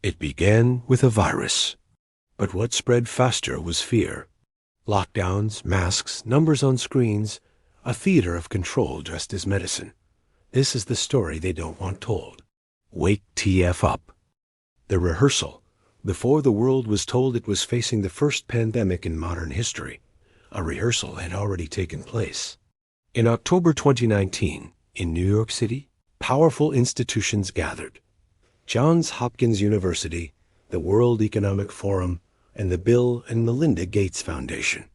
It began with a virus. But what spread faster was fear. Lockdowns, masks, numbers on screens, a theater of control dressed as medicine. This is the story they don't want told. Wake TF up. The rehearsal, before the world was told it was facing the first pandemic in modern history. A rehearsal had already taken place. In October 2019, in New York City, powerful institutions gathered. Johns Hopkins University, the World Economic Forum, and the Bill and Melinda Gates Foundation.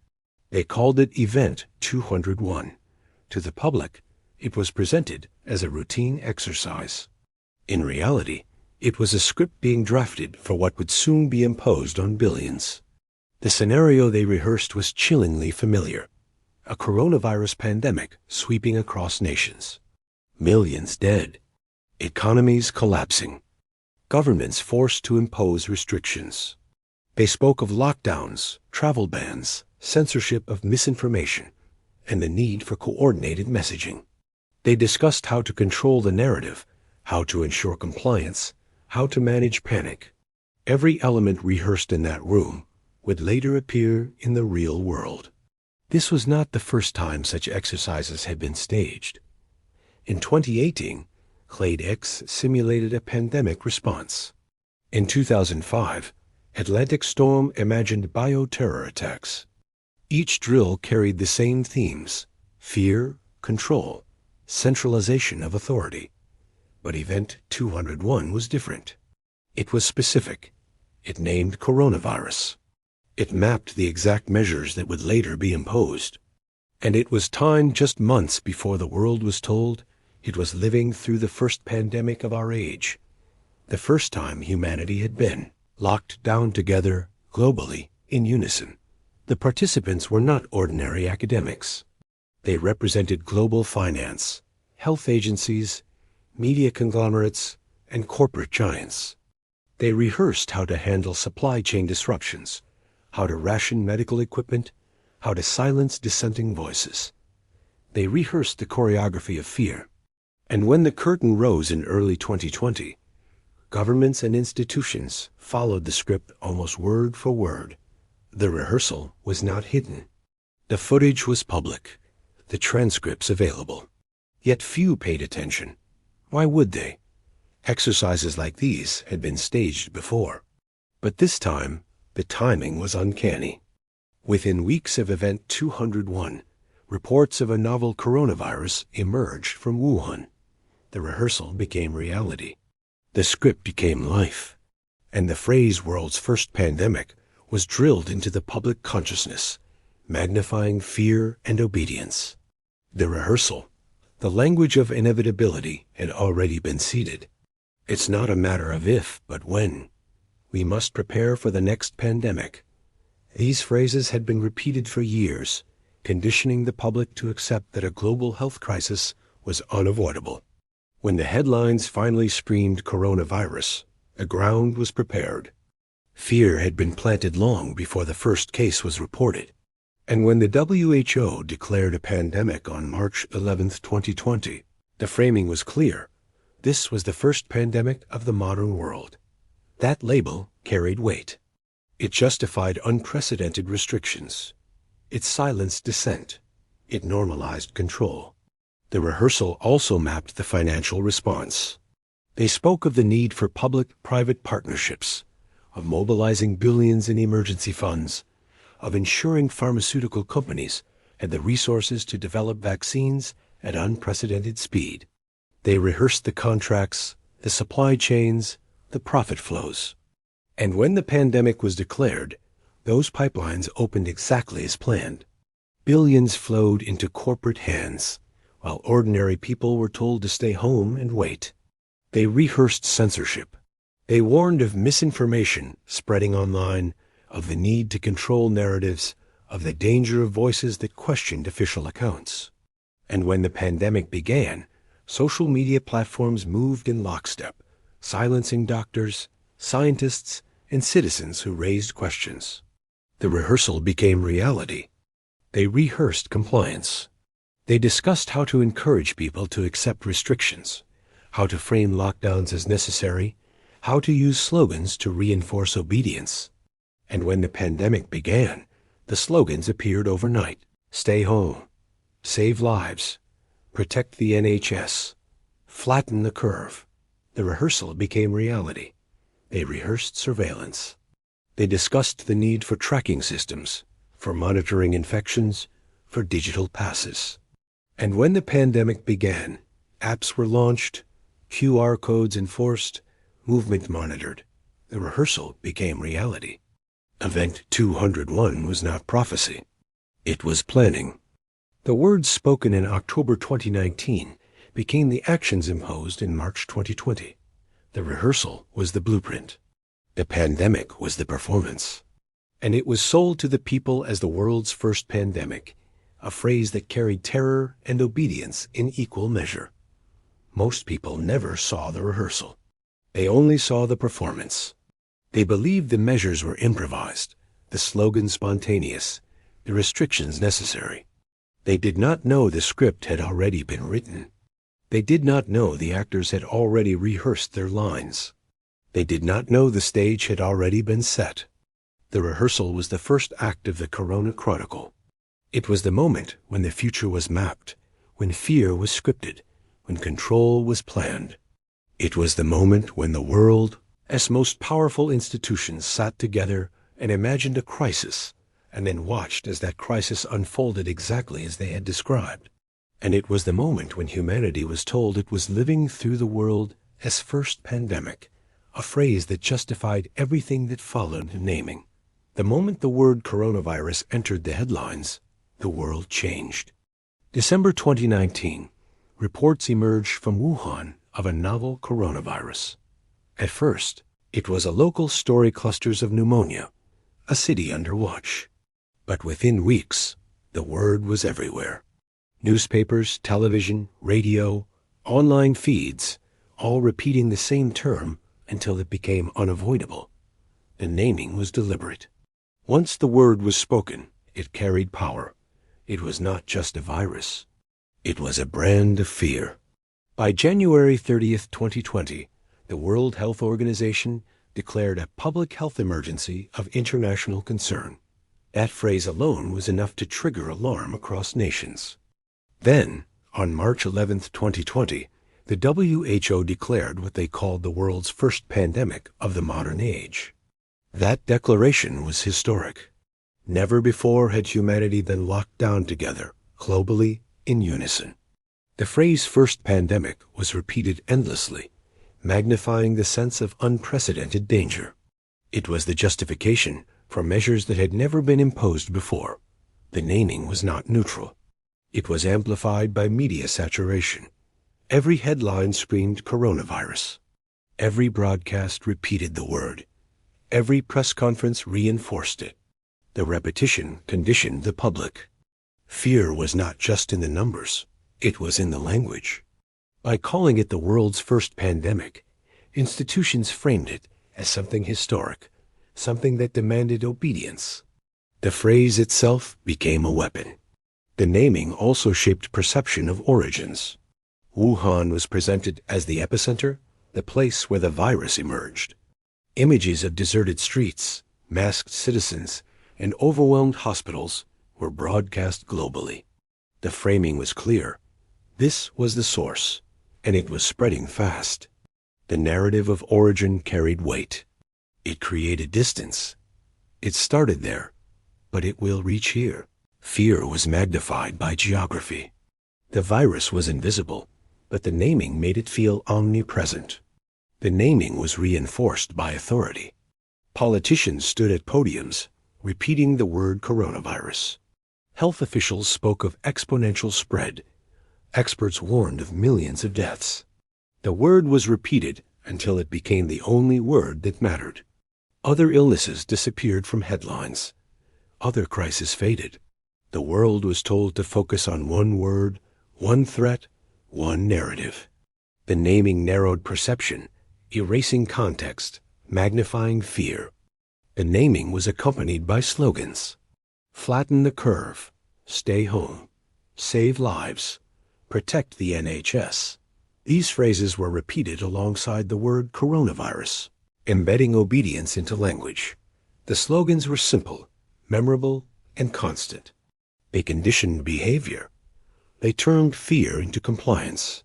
They called it Event 201. To the public, it was presented as a routine exercise. In reality, it was a script being drafted for what would soon be imposed on billions. The scenario they rehearsed was chillingly familiar. A coronavirus pandemic sweeping across nations. Millions dead. Economies collapsing. Governments forced to impose restrictions. They spoke of lockdowns, travel bans, censorship of misinformation, and the need for coordinated messaging. They discussed how to control the narrative, how to ensure compliance, how to manage panic. Every element rehearsed in that room would later appear in the real world. This was not the first time such exercises had been staged. In 2018, Clade X simulated a pandemic response. In 2005, Atlantic Storm imagined bioterror attacks. Each drill carried the same themes: fear, control, centralization of authority. But Event 201 was different. It was specific. It named coronavirus. It mapped the exact measures that would later be imposed. And it was timed just months before the world was told it was living through the first pandemic of our age. The first time humanity had been locked down together, globally, in unison. The participants were not ordinary academics. They represented global finance, health agencies, media conglomerates, and corporate giants. They rehearsed how to handle supply chain disruptions, how to ration medical equipment, how to silence dissenting voices. They rehearsed the choreography of fear. And when the curtain rose in early 2020, governments and institutions followed the script almost word for word. The rehearsal was not hidden. The footage was public, the transcripts available. Yet few paid attention. Why would they? Exercises like these had been staged before. But this time, the timing was uncanny. Within weeks of Event 201, reports of a novel coronavirus emerged from Wuhan. The rehearsal became reality. The script became life, and the phrase "world's first pandemic" was drilled into the public consciousness, magnifying fear and obedience. The rehearsal, the language of inevitability, had already been seeded. It's not a matter of if, but when. We must prepare for the next pandemic. These phrases had been repeated for years, conditioning the public to accept that a global health crisis was unavoidable. When the headlines finally screamed coronavirus, the ground was prepared. Fear had been planted long before the first case was reported. And when the WHO declared a pandemic on March 11, 2020, the framing was clear. This was the first pandemic of the modern world. That label carried weight. It justified unprecedented restrictions. It silenced dissent. It normalized control. The rehearsal also mapped the financial response. They spoke of the need for public-private partnerships, of mobilizing billions in emergency funds, of ensuring pharmaceutical companies had the resources to develop vaccines at unprecedented speed. They rehearsed the contracts, the supply chains, the profit flows. And when the pandemic was declared, those pipelines opened exactly as planned. Billions flowed into corporate hands, while ordinary people were told to stay home and wait. They rehearsed censorship. They warned of misinformation spreading online, of the need to control narratives, of the danger of voices that questioned official accounts. And when the pandemic began, social media platforms moved in lockstep, silencing doctors, scientists, and citizens who raised questions. The rehearsal became reality. They rehearsed compliance. They discussed how to encourage people to accept restrictions, how to frame lockdowns as necessary, how to use slogans to reinforce obedience. And when the pandemic began, the slogans appeared overnight. Stay home, save lives, protect the NHS, flatten the curve. The rehearsal became reality. They rehearsed surveillance. They discussed the need for tracking systems, for monitoring infections, for digital passes. And when the pandemic began, apps were launched, QR codes enforced, movement monitored. The rehearsal became reality. Event 201 was not prophecy. It was planning. The words spoken in October 2019 became the actions imposed in March 2020. The rehearsal was the blueprint. The pandemic was the performance. And it was sold to the people as the world's first pandemic, a phrase that carried terror and obedience in equal measure. Most people never saw the rehearsal. They only saw the performance. They believed the measures were improvised, the slogans spontaneous, the restrictions necessary. They did not know the script had already been written. They did not know the actors had already rehearsed their lines. They did not know the stage had already been set. The rehearsal was the first act of the Corona Chronicle. It was the moment when the future was mapped, when fear was scripted, when control was planned. It was the moment when the world's most powerful institutions sat together and imagined a crisis, and then watched as that crisis unfolded exactly as they had described. And it was the moment when humanity was told it was living through the world's first pandemic, a phrase that justified everything that followed the naming. The moment the word coronavirus entered the headlines, the world changed. December 2019, reports emerged from Wuhan of a novel coronavirus. At first, it was a local story clusters of pneumonia, a city under watch. But within weeks, the word was everywhere. Newspapers, television, radio, online feeds, all repeating the same term until it became unavoidable. The naming was deliberate. Once the word was spoken, it carried power. It was not just a virus. It was a brand of fear. By January 30th, 2020, the World Health Organization declared a public health emergency of international concern. That phrase alone was enough to trigger alarm across nations. Then, on March 11th, 2020, the WHO declared what they called the world's first pandemic of the modern age. That declaration was historic. Never before had humanity been locked down together, globally, in unison. The phrase first pandemic was repeated endlessly, magnifying the sense of unprecedented danger. It was the justification for measures that had never been imposed before. The naming was not neutral. It was amplified by media saturation. Every headline screamed coronavirus. Every broadcast repeated the word. Every press conference reinforced it. The repetition conditioned the public. Fear was not just in the numbers. It was in the language. By calling it the world's first pandemic, institutions framed it as something historic, something that demanded obedience. The phrase itself became a weapon. The naming also shaped perception of origins. Wuhan was presented as the epicenter, the place where the virus emerged. Images of deserted streets, masked citizens, and overwhelmed hospitals were broadcast globally. The framing was clear. This was the source, and it was spreading fast. The narrative of origin carried weight. It created distance. It started there, but it will reach here. Fear was magnified by geography. The virus was invisible, but the naming made it feel omnipresent. The naming was reinforced by authority. Politicians stood at podiums, repeating the word coronavirus. Health officials spoke of exponential spread. Experts warned of millions of deaths. The word was repeated until it became the only word that mattered. Other illnesses disappeared from headlines. Other crises faded. The world was told to focus on one word, one threat, one narrative. The naming narrowed perception, erasing context, magnifying fear. The naming was accompanied by slogans. Flatten the curve, stay home, save lives, protect the NHS. These phrases were repeated alongside the word coronavirus. embedding obedience into language. The slogans were simple, memorable, and constant. They conditioned behavior. They turned fear into compliance.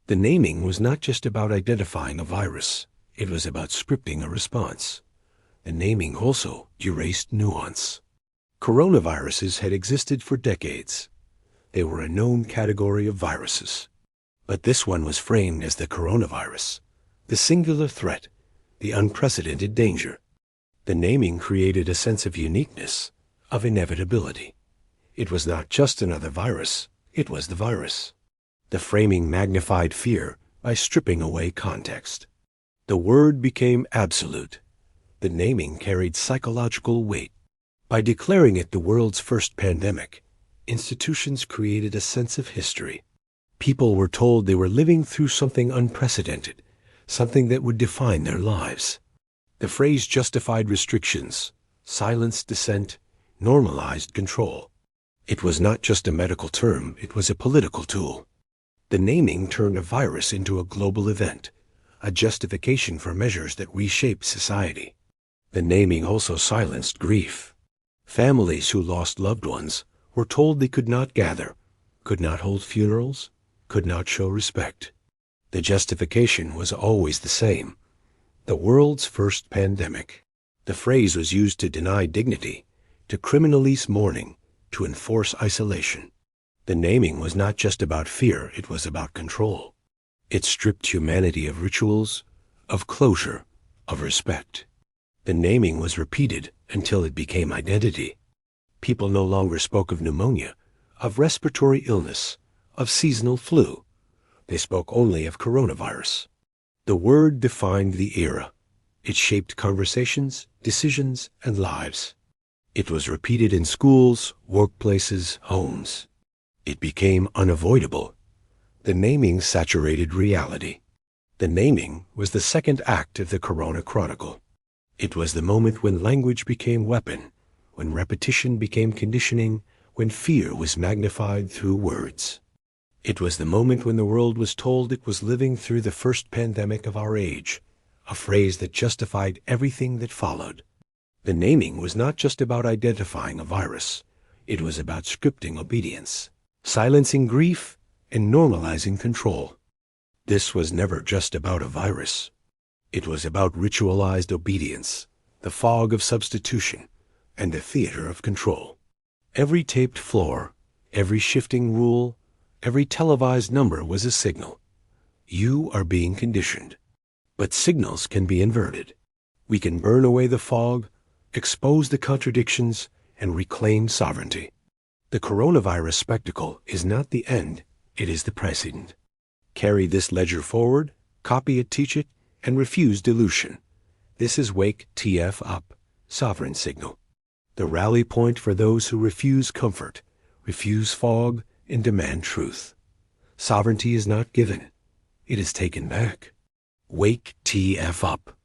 The naming was not just about identifying a virus. It was about scripting a response. The naming also erased nuance. Coronaviruses had existed for decades. They were a known category of viruses. But this one was framed as the coronavirus, the singular threat, the unprecedented danger. The naming created a sense of uniqueness, of inevitability. It was not just another virus, it was the virus. The framing magnified fear by stripping away context. The word became absolute. The naming carried psychological weight. By declaring it the world's first pandemic, institutions created a sense of history. People were told they were living through something unprecedented, something that would define their lives. The phrase justified restrictions, silenced dissent, normalized control. It was not just a medical term, it was a political tool. The naming turned a virus into a global event, a justification for measures that reshaped society. The naming also silenced grief. Families who lost loved ones were told they could not gather, could not hold funerals, could not show respect. The justification was always the same. The world's first pandemic. The phrase was used to deny dignity, to criminalize mourning, to enforce isolation. The naming was not just about fear, it was about control. It stripped humanity of rituals, of closure, of respect. The naming was repeated until it became identity. People no longer spoke of pneumonia, of respiratory illness, of seasonal flu. They spoke only of coronavirus. The word defined the era. It shaped conversations, decisions, and lives. It was repeated in schools, workplaces, homes. It became unavoidable. The naming saturated reality. The naming was the second act of the Corona Chronicle. It was the moment when language became weapon, when repetition became conditioning, when fear was magnified through words. It was the moment when the world was told it was living through the first pandemic of our age, a phrase that justified everything that followed. The naming was not just about identifying a virus. It was about scripting obedience, silencing grief, and normalizing control. This was never just about a virus. It was about ritualized obedience, the fog of substitution, and the theater of control. Every taped floor, every shifting rule, every televised number was a signal. You are being conditioned. But signals can be inverted. We can burn away the fog, expose the contradictions, and reclaim sovereignty. The coronavirus spectacle is not the end, it is the precedent. Carry this ledger forward, copy it, teach it, and refuse dilution. This is Wake TF Up, sovereign signal. The rally point for those who refuse comfort, refuse fog, and demand truth. Sovereignty is not given, it is taken back. Wake TF Up.